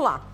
lá.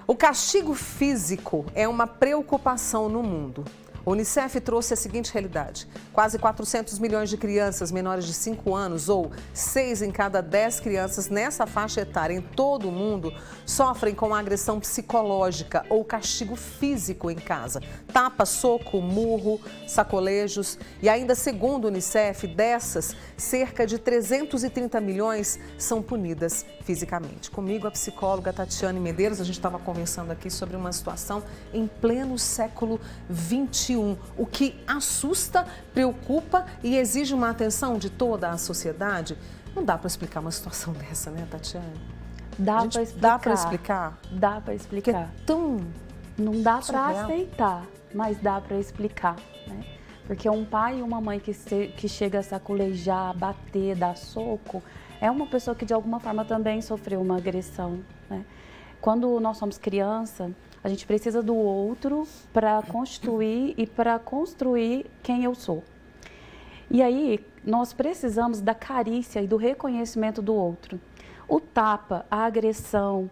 O castigo físico é uma preocupação no mundo. O Unicef trouxe a seguinte realidade: quase 400 milhões de crianças menores de 5 anos, ou 6 em cada 10 crianças nessa faixa etária em todo o mundo, sofrem com agressão psicológica ou castigo físico em casa. Tapa, soco, murro, sacolejos. E ainda segundo o Unicef, dessas, cerca de 330 milhões são punidas fisicamente. Comigo, a psicóloga Tatiane Medeiros. A gente estava conversando aqui sobre uma situação em pleno século XXI. O que assusta, preocupa e exige uma atenção de toda a sociedade. Não dá para explicar uma situação dessa, né, Tatiane? Dá para explicar. Dá para explicar? Dá para explicar. Porque é tão... Não dá para surreal. aceitar, mas dá para explicar, né? Porque um pai e uma mãe que chega a sacolejar, bater, dar soco, é uma pessoa que de alguma forma também sofreu uma agressão, né? Quando nós somos criança, a gente precisa do outro para constituir e para construir quem eu sou. E aí, nós precisamos da carícia e do reconhecimento do outro. O tapa, a agressão,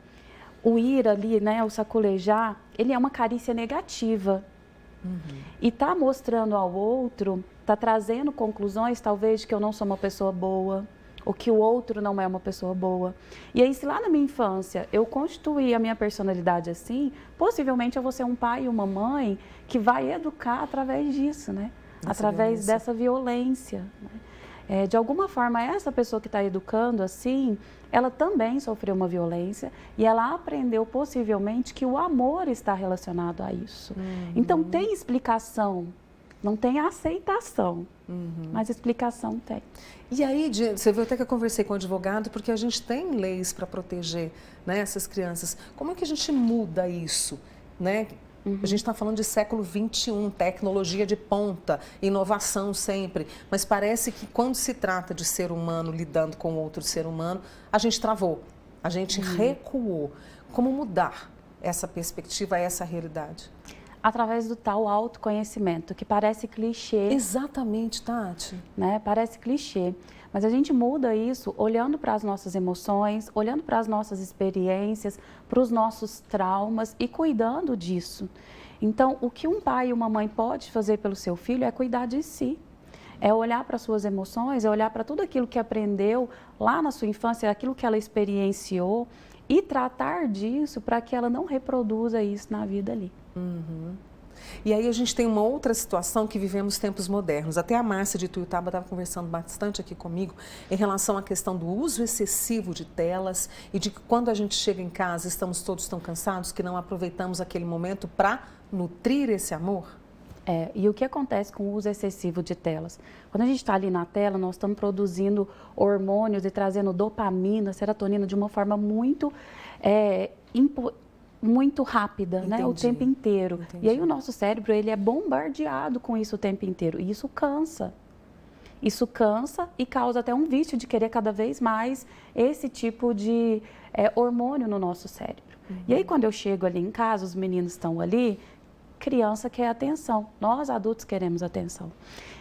o ir ali, né, o sacolejar, ele é uma carícia negativa. E tá mostrando ao outro, tá trazendo conclusões, talvez, de que eu não sou uma pessoa boa, ou que o outro não é uma pessoa boa. E aí, se lá na minha infância eu construí a minha personalidade assim, possivelmente eu vou ser um pai e uma mãe que vai educar através disso, né? Através dessa violência. Né? De alguma forma, essa pessoa que está educando assim, ela também sofreu uma violência e ela aprendeu possivelmente que o amor está relacionado a isso. Então, tem explicação, não tem aceitação, mas explicação tem. E aí, você viu até que eu conversei com o advogado, porque a gente tem leis para proteger, né, essas crianças. Como é que a gente muda isso, né? A gente está falando de século XXI, tecnologia de ponta, inovação sempre. Mas parece que quando se trata de ser humano lidando com outro ser humano, a gente travou, a gente recuou. Como mudar essa perspectiva, essa realidade? Através do tal autoconhecimento, que parece clichê. Exatamente, Tati. Né? Parece clichê, mas a gente muda isso olhando para as nossas emoções, olhando para as nossas experiências, para os nossos traumas e cuidando disso. Então, o que um pai e uma mãe pode fazer pelo seu filho é cuidar de si. É olhar para as suas emoções, é olhar para tudo aquilo que aprendeu lá na sua infância, aquilo que ela experienciou e tratar disso para que ela não reproduza isso na vida ali. E aí a gente tem uma outra situação que vivemos tempos modernos. Até a Márcia de Tuiutaba estava conversando bastante aqui comigo em relação à questão do uso excessivo de telas e de que quando a gente chega em casa estamos todos tão cansados que não aproveitamos aquele momento para nutrir esse amor. E o que acontece com o uso excessivo de telas? Quando a gente está ali na tela, nós estamos produzindo hormônios e trazendo dopamina, serotonina de uma forma muito muito rápida, né? O tempo inteiro. E aí o nosso cérebro, ele é bombardeado com isso o tempo inteiro. E isso cansa. Isso cansa e causa até um vício de querer cada vez mais esse tipo de hormônio no nosso cérebro. E aí quando eu chego ali em casa, os meninos estão ali, criança quer atenção. Nós, adultos, queremos atenção.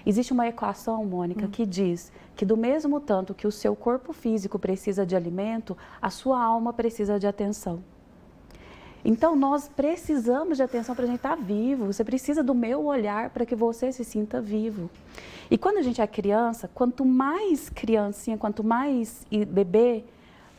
Existe uma equação, Mônica, que diz que do mesmo tanto que o seu corpo físico precisa de alimento, a sua alma precisa de atenção. Então, nós precisamos de atenção para a gente estar vivo. Você precisa do meu olhar para que você se sinta vivo. E quando a gente é criança, quanto mais criancinha, quanto mais bebê,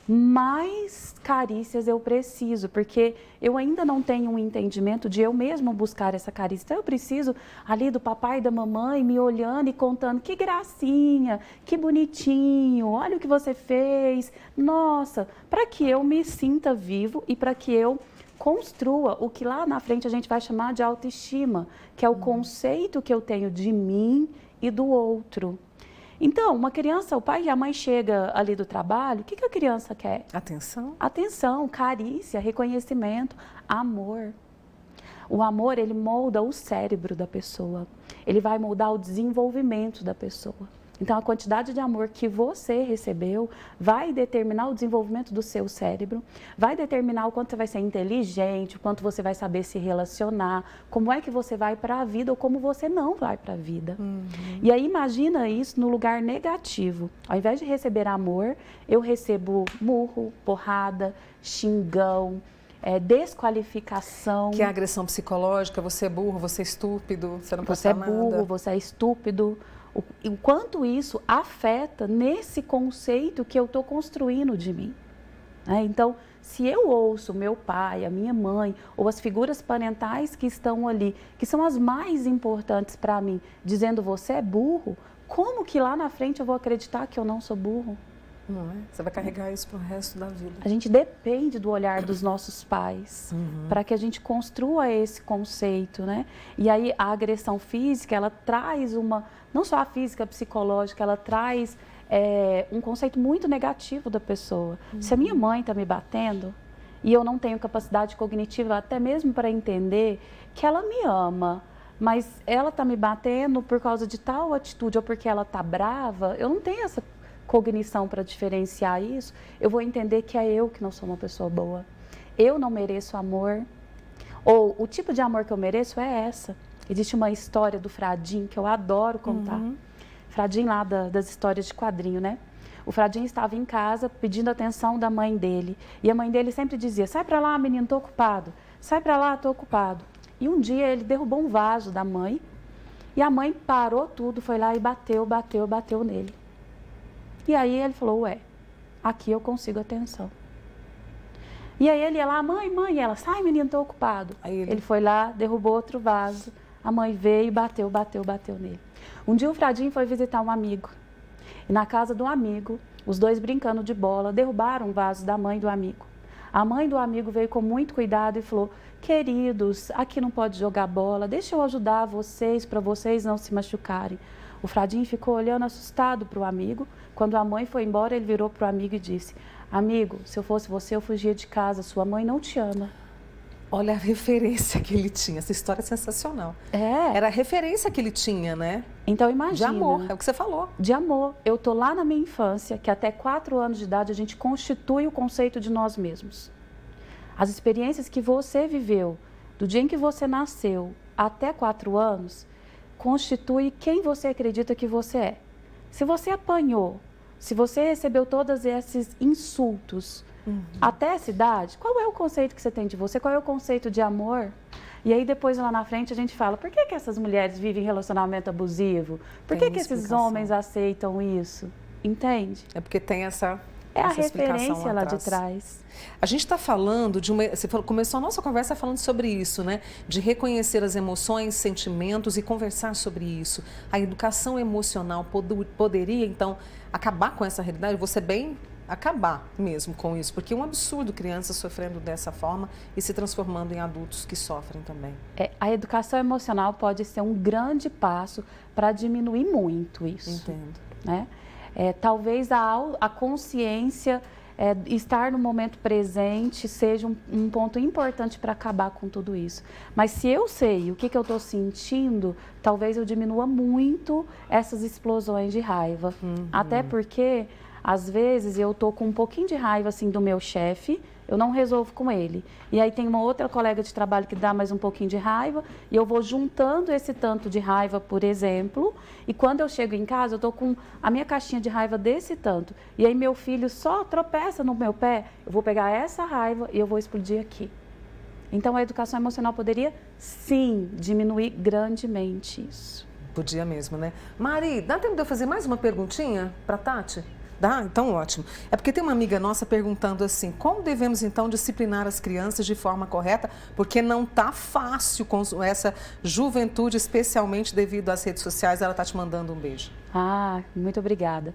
mais carícias eu preciso, porque eu ainda não tenho um entendimento de eu mesmo buscar essa carícia. Então, eu preciso ali do papai e da mamãe me olhando e contando: que gracinha, que bonitinho, olha o que você fez. Nossa, para que eu me sinta vivo e para que eu construa o que lá na frente a gente vai chamar de autoestima, que é o conceito que eu tenho de mim e do outro. Então, uma criança, o pai e a mãe chega ali do trabalho, o que a criança quer? Atenção. Atenção, carícia, reconhecimento, amor. O amor, ele molda o cérebro da pessoa, ele vai moldar o desenvolvimento da pessoa. Então, a quantidade de amor que você recebeu vai determinar o desenvolvimento do seu cérebro, vai determinar o quanto você vai ser inteligente, o quanto você vai saber se relacionar, como é que você vai para a vida ou como você não vai para a vida. E aí, imagina isso no lugar negativo. Ao invés de receber amor, eu recebo murro, porrada, xingão, desqualificação. Que é agressão psicológica, você é burro, você é estúpido, você não pode Você é falar burro, nada. você é estúpido. O quanto isso afeta nesse conceito que eu estou construindo de mim. Então, se eu ouço meu pai, a minha mãe, ou as figuras parentais que estão ali, que são as mais importantes para mim, dizendo você é burro, como que lá na frente eu vou acreditar que eu não sou burro? Não é? Você vai carregar isso para o resto da vida. A gente depende do olhar dos nossos pais para que a gente construa esse conceito, né? E aí a agressão física, ela traz não só a física, a psicológica, ela traz um conceito muito negativo da pessoa. Se a minha mãe está me batendo e eu não tenho capacidade cognitiva até mesmo para entender que ela me ama, mas ela está me batendo por causa de tal atitude ou porque ela está brava, eu não tenho essa cognição para diferenciar isso, eu vou entender que é eu que não sou uma pessoa boa. Eu não mereço amor. Ou o tipo de amor que eu mereço é essa. Existe uma história do Fradinho que eu adoro contar. Fradinho lá das histórias de quadrinho, né? O Fradinho estava em casa pedindo atenção da mãe dele. E a mãe dele sempre dizia, sai pra lá, menino, tô ocupado. Sai pra lá, tô ocupado. E um dia ele derrubou um vaso da mãe. E a mãe parou tudo, foi lá e bateu nele. E aí ele falou, ué, aqui eu consigo atenção. E aí ele ia lá, mãe, e ela, sai menino, tô ocupado. Aí ele foi lá, derrubou outro vaso, a mãe veio e bateu nele. Um dia o Fradinho foi visitar um amigo. E na casa do amigo, os dois brincando de bola, derrubaram um vaso da mãe do amigo. A mãe do amigo veio com muito cuidado e falou, queridos, aqui não pode jogar bola, deixa eu ajudar vocês, para vocês não se machucarem. O Fradinho ficou olhando assustado para o amigo. Quando a mãe foi embora, ele virou para o amigo e disse, amigo, se eu fosse você, eu fugia de casa, sua mãe não te ama. Olha a referência que ele tinha, essa história é sensacional. Era a referência que ele tinha, né? Então imagina. De amor, é o que você falou. De amor. Eu tô lá na minha infância, que até 4 anos de idade a gente constitui o conceito de nós mesmos. As experiências que você viveu, do dia em que você nasceu até 4 anos, constitui quem você acredita que você é. Se você apanhou, se você recebeu todos esses insultos até essa idade, qual é o conceito que você tem de você? Qual é o conceito de amor? E aí depois lá na frente a gente fala, por que essas mulheres vivem relacionamento abusivo? Por que esses homens aceitam isso? Entende? É porque tem essa a referência lá de trás. A gente está falando de uma... Você começou a nossa conversa falando sobre isso, né? De reconhecer as emoções, sentimentos e conversar sobre isso. A educação emocional poderia, então, acabar com essa realidade? Você bem acabar mesmo com isso, porque é um absurdo crianças sofrendo dessa forma e se transformando em adultos que sofrem também. A educação emocional pode ser um grande passo para diminuir muito isso. Entendo. Né? Talvez a consciência, estar no momento presente seja um ponto importante para acabar com tudo isso. Mas se eu sei o que eu estou sentindo, talvez eu diminua muito essas explosões de raiva. Até porque, às vezes, eu estou com um pouquinho de raiva assim, do meu chefe, eu não resolvo com ele. E aí tem uma outra colega de trabalho que dá mais um pouquinho de raiva, e eu vou juntando esse tanto de raiva, por exemplo, e quando eu chego em casa, eu estou com a minha caixinha de raiva desse tanto. E aí meu filho só tropeça no meu pé, eu vou pegar essa raiva e eu vou explodir aqui. Então a educação emocional poderia, sim, diminuir grandemente isso. Podia mesmo, né? Mari, dá tempo de eu fazer mais uma perguntinha para a Tati? Dá? Então ótimo. É porque tem uma amiga nossa perguntando assim, como devemos então disciplinar as crianças de forma correta? Porque não tá fácil com essa juventude, especialmente devido às redes sociais. Ela tá te mandando um beijo. Muito obrigada.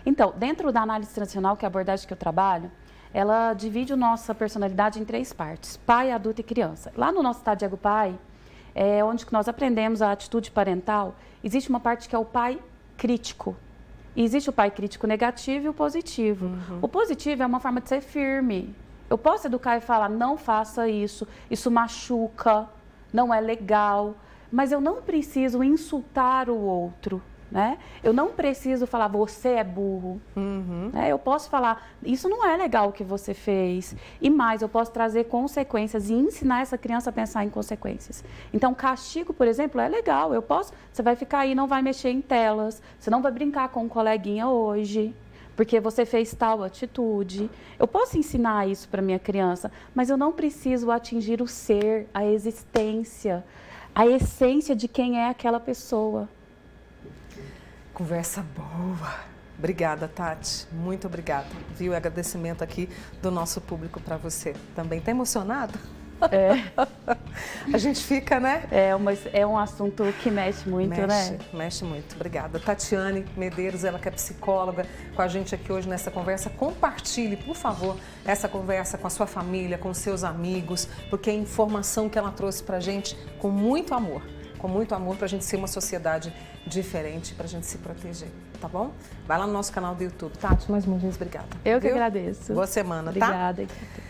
Então, dentro da análise transicional, que é a abordagem que eu trabalho, ela divide a nossa personalidade em 3 partes, pai, adulto e criança. Lá no nosso Estado de Ego Pai, onde nós aprendemos a atitude parental, existe uma parte que é o pai crítico. E existe o pai crítico negativo e o positivo. O positivo é uma forma de ser firme. Eu posso educar e falar, não faça isso, isso machuca, não é legal. Mas eu não preciso insultar o outro, né? Eu não preciso falar, você é burro. Eu posso falar, isso não é legal o que você fez. E mais, eu posso trazer consequências e ensinar essa criança a pensar em consequências. Então, castigo, por exemplo, é legal. Você vai ficar aí, não vai mexer em telas, você não vai brincar com um coleguinha hoje. porque você fez tal atitude. Eu posso ensinar isso para minha criança, mas eu não preciso atingir o ser, a existência, a essência de quem é aquela pessoa. Conversa boa. Obrigada, Tati. Muito obrigada. Viu? Agradecimento aqui do nosso público para você. Também tá emocionado? É. A gente fica, né? É um assunto que mexe muito, né? Mexe muito. Obrigada. Tatiane Medeiros, ela que é psicóloga, com a gente aqui hoje nessa conversa. Compartilhe, por favor, essa conversa com a sua família, com os seus amigos, porque é informação que ela trouxe pra gente com muito amor para a gente ser uma sociedade diferente, para a gente se proteger, tá bom? Vai lá no nosso canal do YouTube. Tati, mais uma vez, obrigada. Eu que agradeço. Boa semana, obrigada. Tá?